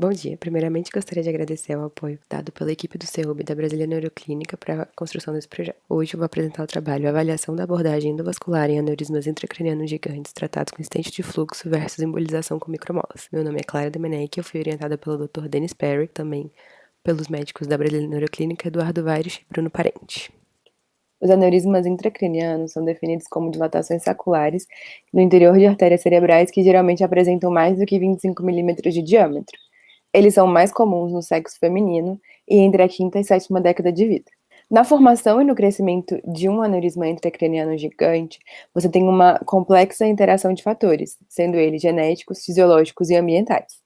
Bom dia. Primeiramente, gostaria de agradecer ao apoio dado pela equipe do CEUB e da Brasília Neuroclínica para a construção desse projeto. Hoje eu vou apresentar o trabalho Avaliação da abordagem endovascular em aneurismas intracranianos gigantes tratados com estente de fluxo versus embolização com micromolas. Meu nome é Clara Demenech e eu fui orientada pelo Dr. Dennis Perry, também pelos médicos da Brasília Neuroclínica Eduardo Vaires e Bruno Parente. Os aneurismas intracranianos são definidos como dilatações saculares no interior de artérias cerebrais que geralmente apresentam mais do que 25 milímetros de diâmetro. Eles são mais comuns no sexo feminino e entre a quinta e sétima década de vida. Na formação e no crescimento de um aneurisma intracraniano gigante, você tem uma complexa interação de fatores, sendo eles genéticos, fisiológicos e ambientais.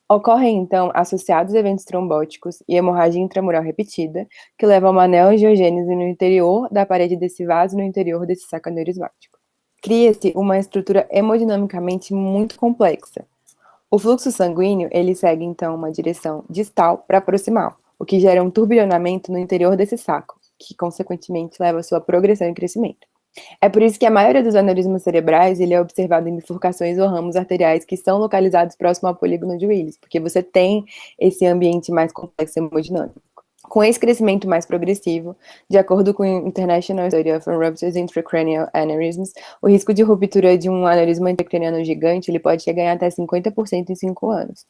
Ocorrem, então, associados eventos trombóticos e hemorragia intramural repetida, que levam a uma neoangiogênese no interior da parede desse vaso e no interior desse saco aneurismático. Cria-se uma estrutura hemodinamicamente muito complexa. O fluxo sanguíneo, ele segue, então, uma direção distal para proximal, o que gera um turbilhonamento no interior desse saco, que, consequentemente, leva à sua progressão e crescimento. É por isso que a maioria dos aneurismas cerebrais, ele é observado em bifurcações ou ramos arteriais que são localizados próximo ao polígono de Willis, porque você tem esse ambiente mais complexo hemodinâmico. Com esse crescimento mais progressivo, de acordo com o International Study of Ruptured Intracranial Aneurysms, o risco de ruptura de um aneurisma intracraniano gigante ele pode chegar até 50% em 5 anos.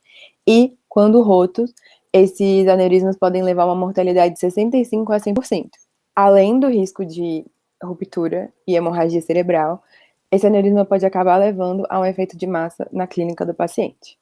E, quando rotos, esses aneurismas podem levar a uma mortalidade de 65% a 100%. Além do risco de ruptura e hemorragia cerebral, esse aneurisma pode acabar levando a um efeito de massa na clínica do paciente.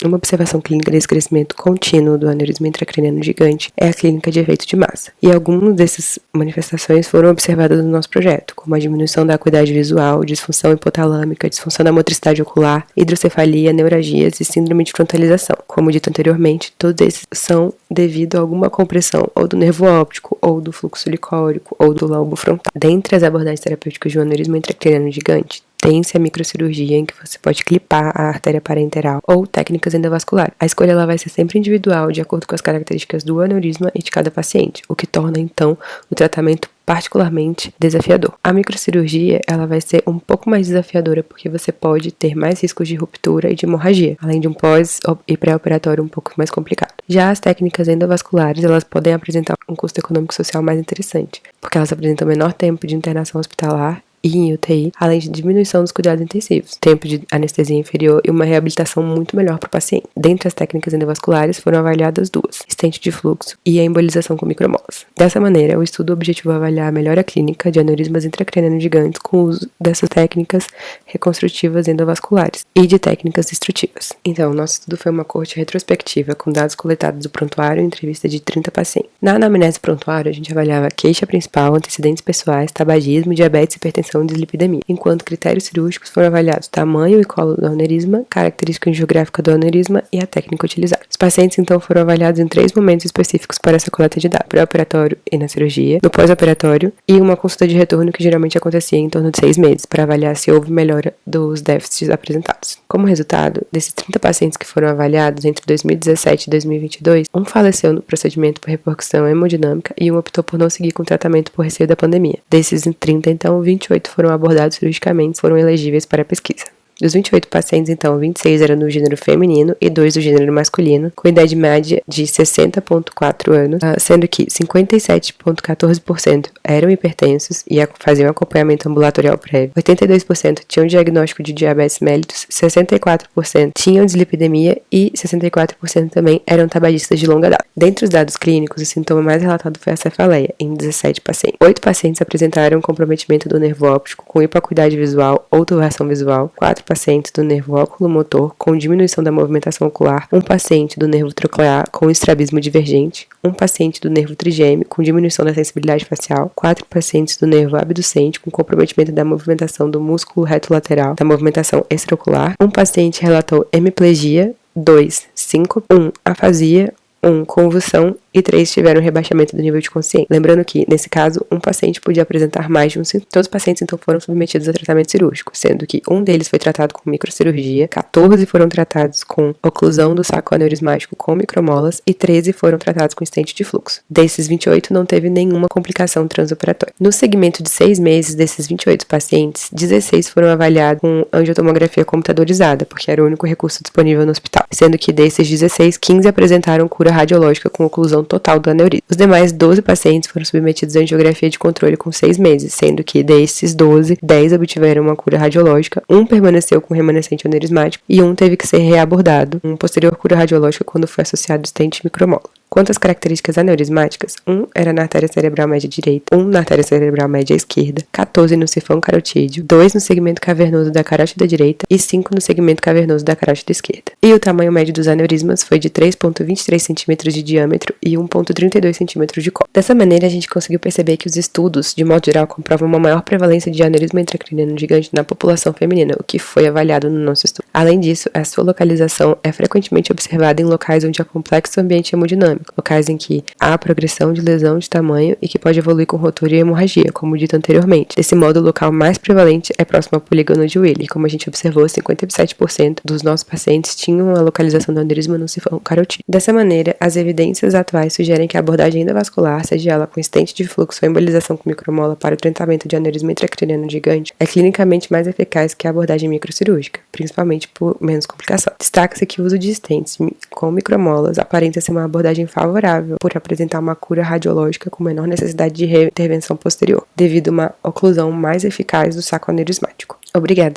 Uma observação clínica desse crescimento contínuo do aneurisma intracraniano gigante é a clínica de efeito de massa. E algumas dessas manifestações foram observadas no nosso projeto, como a diminuição da acuidade visual, disfunção hipotalâmica, disfunção da motricidade ocular, hidrocefalia, neuragias e síndrome de frontalização. Como dito anteriormente, todos esses são devido a alguma compressão ou do nervo óptico, ou do fluxo licórico, ou do lobo frontal. Dentre as abordagens terapêuticas de um aneurisma intracraniano gigante, tem-se a microcirurgia em que você pode clipar a artéria parenteral ou técnicas endovasculares. A escolha ela vai ser sempre individual, de acordo com as características do aneurisma e de cada paciente, o que torna, então, o tratamento particularmente desafiador. A microcirurgia ela vai ser um pouco mais desafiadora porque você pode ter mais riscos de ruptura e de hemorragia, além de um pós e pré-operatório um pouco mais complicado. Já as técnicas endovasculares elas podem apresentar um custo econômico social mais interessante, porque elas apresentam menor tempo de internação hospitalar e em UTI, além de diminuição dos cuidados intensivos, tempo de anestesia inferior e uma reabilitação muito melhor para o paciente. Dentre as técnicas endovasculares foram avaliadas duas, estente de fluxo e a embolização com micromolas. Dessa maneira, o estudo objetivou avaliar a melhora clínica de aneurismas intracranianos gigantes com o uso dessas técnicas reconstrutivas endovasculares e de técnicas destrutivas. Então, nosso estudo foi uma coorte retrospectiva com dados coletados do prontuário e entrevista de 30 pacientes. Na anamnese prontuário, a gente avaliava a queixa principal, antecedentes pessoais, tabagismo, diabetes, hipertensão e dislipidemia, enquanto critérios cirúrgicos foram avaliados tamanho e colo do aneurisma, característica geográfica do aneurisma e a técnica utilizada. Os pacientes, então, foram avaliados em 3 momentos específicos para essa coleta de dados: pré-operatório e na cirurgia, no pós-operatório e uma consulta de retorno que geralmente acontecia em torno de 6 meses, para avaliar se houve melhora dos déficits apresentados. Como resultado, desses 30 pacientes que foram avaliados entre 2017 e 2022, um faleceu no procedimento por repercussão hemodinâmica e um optou por não seguir com o tratamento por receio da pandemia. Desses 30, então, 28 foram abordados cirurgicamente e foram elegíveis para a pesquisa. Dos 28 pacientes, então, 26 eram do gênero feminino e 2 do gênero masculino, com idade média de 60,4 anos, sendo que 57,14% eram hipertensos e faziam acompanhamento ambulatorial prévio, 82% tinham diagnóstico de diabetes mellitus, 64% tinham dislipidemia e 64% também eram tabagistas de longa data. Dentre os dados clínicos, o sintoma mais relatado foi a cefaleia, em 17 pacientes. 8 pacientes apresentaram comprometimento do nervo óptico com hipoacuidade visual ou turvação visual, 4 pacientes do nervo óculo-motor com diminuição da movimentação ocular, um paciente do nervo troclear com estrabismo divergente, um paciente do nervo trigêmeo com diminuição da sensibilidade facial, 4 pacientes do nervo abducente com comprometimento da movimentação do músculo reto lateral, da movimentação extraocular, um paciente relatou hemiplegia, 2, 5, 1, afasia, 1, convulsão e 3 tiveram rebaixamento do nível de consciência. Lembrando que, nesse caso, um paciente podia apresentar mais de um sintoma. Todos os pacientes, então, foram submetidos a tratamento cirúrgico, sendo que um deles foi tratado com microcirurgia, 14 foram tratados com oclusão do saco aneurismático com micromolas e 13 foram tratados com estente de fluxo. Desses 28, não teve nenhuma complicação transoperatória. No segmento de 6 meses desses 28 pacientes, 16 foram avaliados com angiotomografia computadorizada, porque era o único recurso disponível no hospital, sendo que desses 16, 15 apresentaram cura radiológica com oclusão total do aneurisma. Os demais 12 pacientes foram submetidos a angiografia de controle com 6 meses, sendo que desses 12, 10 obtiveram uma cura radiológica, um permaneceu com remanescente aneurismático e um teve que ser reabordado, uma posterior cura radiológica quando foi associado estente micromola. Quanto às características aneurismáticas, 1 era na artéria cerebral média direita, 1 na artéria cerebral média esquerda, 14 no sifão carotídeo, 2 no segmento cavernoso da carótida direita e 5 no segmento cavernoso da carótida esquerda. E o tamanho médio dos aneurismas foi de 3,23 cm de diâmetro e 1,32 cm de colo. Dessa maneira, a gente conseguiu perceber que os estudos, de modo geral, comprovam uma maior prevalência de aneurisma intracraniano gigante na população feminina, o que foi avaliado no nosso estudo. Além disso, a sua localização é frequentemente observada em locais onde há complexo ambiente hemodinâmico, locais em que há progressão de lesão de tamanho e que pode evoluir com rotura e hemorragia, como dito anteriormente. Desse modo, o local mais prevalente é próximo ao polígono de Wheeler. Como a gente observou, 57% dos nossos pacientes tinham a localização do aneurisma no sifão carotídeo. Dessa maneira, as evidências atuais sugerem que a abordagem endovascular, seja ela com estente de fluxo ou embolização com micromola para o tratamento de aneurisma intracraniano gigante, é clinicamente mais eficaz que a abordagem microcirúrgica, principalmente por menos complicação. Destaca-se que o uso de estentes com micromolas aparenta ser uma abordagem favorável por apresentar uma cura radiológica com menor necessidade de intervenção posterior, devido a uma oclusão mais eficaz do saco aneurismático. Obrigada!